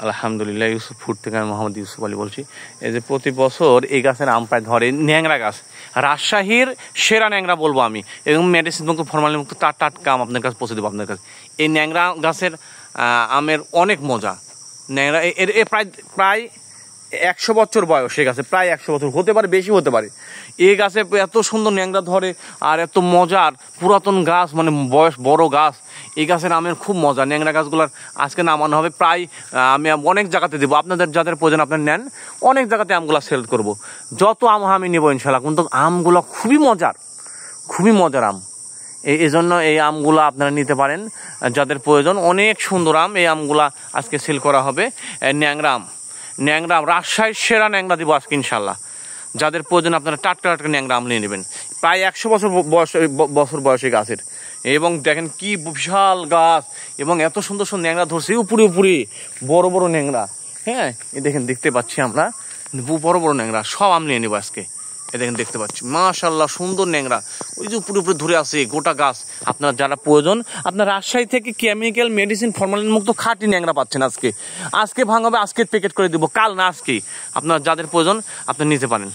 আলহামদুলিল্লাহ, ইউসুফ ফুড থেকে আমি মোহাম্মদ ইউসুফ আলী বলছি। এই যে প্রতি বছর এই গাছের আম প্রায় ধরে, ন্যাংরা গাছ, রাজশাহীর সেরা ন্যাংরা বলবো আমি, এবং মেডিসিন মুক্ত ফরমালিন মুক্ত টাটকা আম আপনার কাছে পৌঁছে দেবো আপনার কাছে। এই ন্যাংরা গাছের আমের অনেক মজা। ন্যাংরা এর প্রায় প্রায় 100 বছর বয়স, এই গাছে প্রায় 100 বছর হতে পারে, বেশি হতে পারে। এই গাছে এত সুন্দর ন্যাংরা ধরে আর এত মজার পুরাতন গাছ, মানে বয়স বড় গাছ। এই গাছের আমের খুব মজা। ন্যাংরা গাছগুলোর আজকে নামানো হবে, প্রায় আমি অনেক জায়গাতে দেবো, আপনাদের যাদের প্রয়োজন আপনার নেন, অনেক জায়গাতে আমগুলো সেল করব। যত আম আমি নেবো ইনশাল্লাহ, কিন্তু আমগুলো খুবই মজার, খুবই মজার আম। এই জন্য এই আমগুলো আপনারা নিতে পারেন যাদের প্রয়োজন। অনেক সুন্দর আম, এই আমগুলা আজকে সেল করা হবে। ন্যাংরা আম, ন্যাংরা আম, রাজশাহীর সেরা ন্যাংরা দিব আজকে ইনশাল্লাহ। যাদের প্রয়োজন আপনারা টাটকা টাটকা ন্যাংরা আম নিয়ে নেবেন। প্রায় 100 বছর বয়সী গাছের, এবং দেখেন কি বিশাল গাছ, এবং এত সুন্দর সুন্দর ন্যাংরা ধরছে উপরে উপরে, বড় বড় ন্যাংরা। হ্যাঁ, এই দেখেন দেখতে পাচ্ছি আমরা বড় বড় ন্যাংরা, সব আম নিয়ে নেবো আজকে। এ দেখেন দেখতে পাচ্ছি মাশাআল্লাহ সুন্দর ন্যাংরা, ওই যে উপরে উপরে ধরে আছে গোটা গাছ। আপনার যারা প্রয়োজন, আপনার রাজশাহী থেকে কেমিক্যাল মেডিসিন ফরমালিন মুক্ত খাঁটি ন্যাংরা পাচ্ছেন আজকে। আজকে ভাঙাবে, আজকে প্যাকেট করে দিব, কাল না আজকে। আপনার যাদের প্রয়োজন আপনি নিতে পারেন।